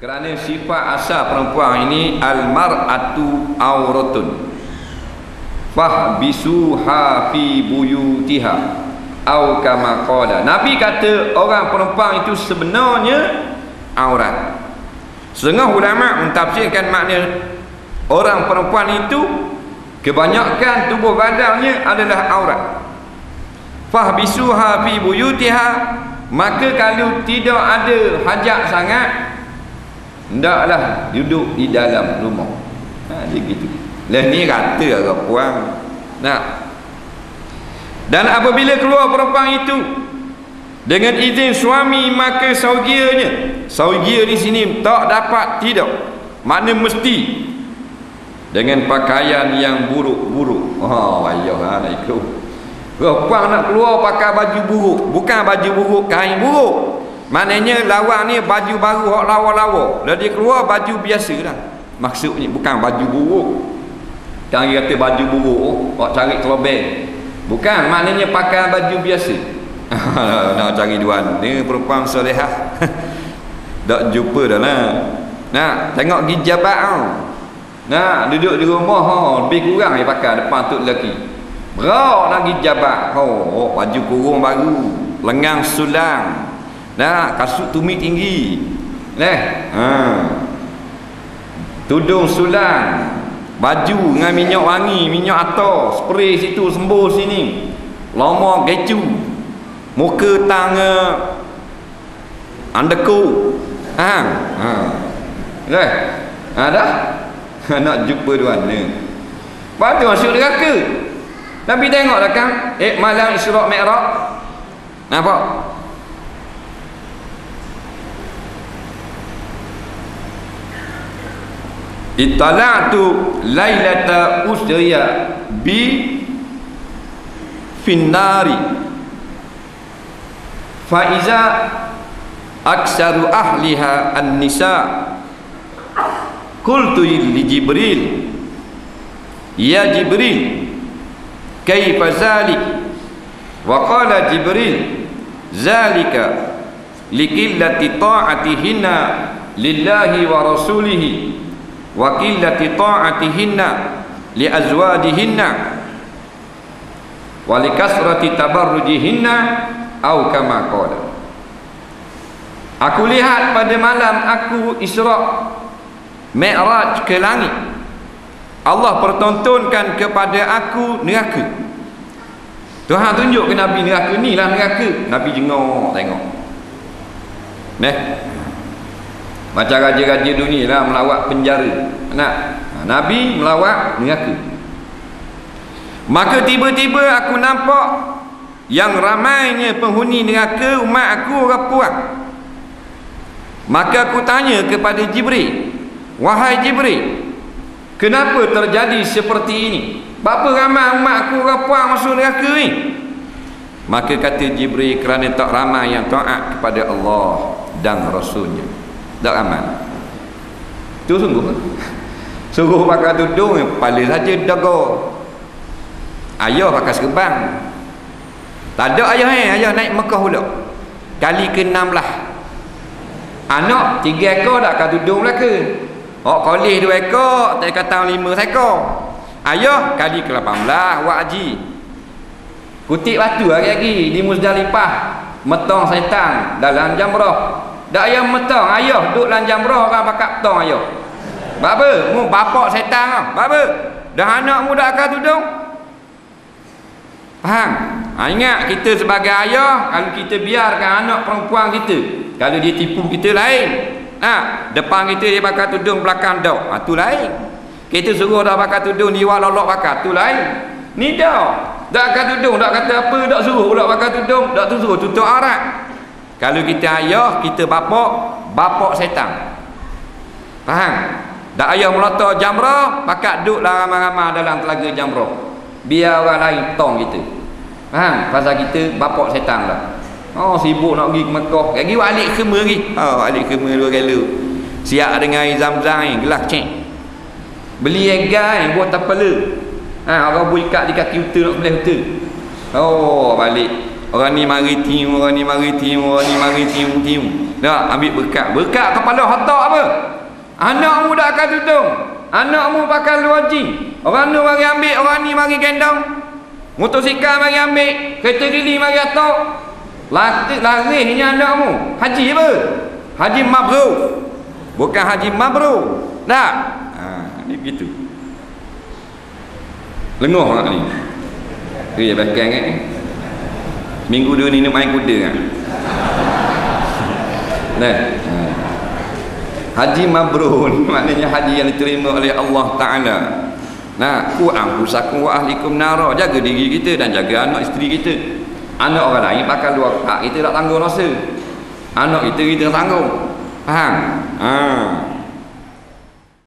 Kerana sifat asal perempuan ini al-mar'atu auratun fahbisuha fi buyutiha au kama qala. Nabi kata orang perempuan itu sebenarnya aurat. Setengah ulama mentafsirkan makna orang perempuan itu kebanyakan tubuh badannya adalah aurat. Fahbisuha fi buyutiha, maka kalau tidak ada hajat sangat, hendaklah duduk di dalam rumah. Dia gitu. Lah ni kata orang puan. Nah. Dan apabila keluar perempuan itu dengan izin suami, maka saugia di sini tak dapat tidak, makna mesti dengan pakaian yang buruk-buruk. Ayah nak ikut. Perempuan nak keluar pakai baju buruk, bukan baju buruk kain buruk. Maknanya lawan ni baju baru hok lawa-lawa. Lalu dia keluar baju biasa dah. Maksudnya bukan baju buruk. Jangan kata baju buruk hok cari kelobeng. Bukan, maknanya pakai baju biasa. Nak cari duan. Ni perempuan solehah. Tak jumpa dah lah. Nak tengok gijabat tau. Nak duduk di rumah lebih kurang dia pakai depan tu lelaki. Berak nak gijabat. Baju kurung baru, lengang sulang. Nah, kasut tumit tinggi. Tudung sulang, baju dengan minyak wangi, minyak atar, spray situ, sembuh sini. Lama gecu. Muka tang andeku. Dah. Nak jumpa tuan ni. Lepas tu masuk neraka. Nabi tengok dah kan malam Isra' Mi'raj. Nampak? Ittala'tu lailata usriya bi finnari fa iza aksaru ahliha an-nisa. Qultu li Jibril, ya Jibril, kaifa zalik? Wa qala Jibril, zalika liqillati ta'atihinna lillahi wa rasulihi wa qillati ta'atihinna li azwajihinna wa likasrati tabarrujihinna au kama qala. Aku lihat pada malam aku Isra' Mi'raj ke langit, Allah pertontonkan kepada aku neraka. Tuhan tunjuk ke Nabi neraka ni lah neraka. Nabi jengok tengok. Macam raja-raja dunia lah melawat penjara. Nabi melawat neraka. Maka tiba-tiba aku nampak yang ramainya penghuni neraka umat aku orang puan. Maka aku tanya kepada Jibril, wahai Jibril, kenapa terjadi seperti ini? Berapa ramai umat aku orang puan masuk neraka ni? Maka kata Jibril, kerana tak ramai yang taat kepada Allah dan Rasulnya. Tak ramai. Itu sungguh. Suruh pakai tudung, kepala saja daga. Ayah pakai serban. Tak ada ayah ayah naik Mekah pula. Kali ke-16. Anak 3 ekor tak pakai tudung belaka. Kolih 2 ekor, tak kata 5 ekor. Ayah kali ke-18 buat haji. Kutip batu lagi di Muzdalifah, metong setan dalam jamrah. Dak ayah metong, ayah duduk dalam jamrah orang pakat petong ayah. Sebab apa? Mu bapak setan ah. Sebab apa? Dah anak mu dak pakai tudung. Faham? Ingat kita sebagai ayah, kalau kita biarkan anak perempuan kita, kalau dia tipu kita lain. Depan kita dia pakai tudung, belakang dak. Tu lain. Kita suruh dah pakai tudung, dia lolok pakai, tu lain. Ni dak. Tak pakai tudung, tak kata apa, tak suruh pula pakai tudung, tak tu suruh tutup aurat. Kalau kita ayah, kita bapak setan. Faham? Tak ayah melata jamrah, pakat duduk lah ramai-ramai dalam telaga jamrah. Biar orang lain tong kita. Faham? Pasal kita bapak setan lah. Sibuk nak pergi ke Mekah. Lagi balik khemah lagi. Balik khemah 2 kali. Siap dengan air zam-zam ni, gelas cek. Beli air gas buat tapala. Orang boleh ikat di kaki uta nak belah uta. Balik. Orang ni mari tium, orang ni mari tium, orang ni mari tium. Dah ambil berkat. Berkat kepala otak apa? Anakmu dah akan tudung. Anakmu pakai luaji. Orang ni mari ambil, orang ni mari gendong. Motosikal mari ambil, kereta gili mari atok. Larisnya anakmu. Haji apa? Haji mabrur. Bukan haji mabrur. Tak? Ni begitu. Lengoh orang ni. Dia bahkan kan. Minggu 2 ni nak main kuda kan. Nah. Haji mabrur maknanya haji yang diterima oleh Allah Ta'ala. Nah, ku anfusakum wa ahlikum nara. Jaga diri kita dan jaga anak isteri kita. Anak orang lain pakai luar hak kita tak tanggung dosa. Anak kita tanggung. Faham?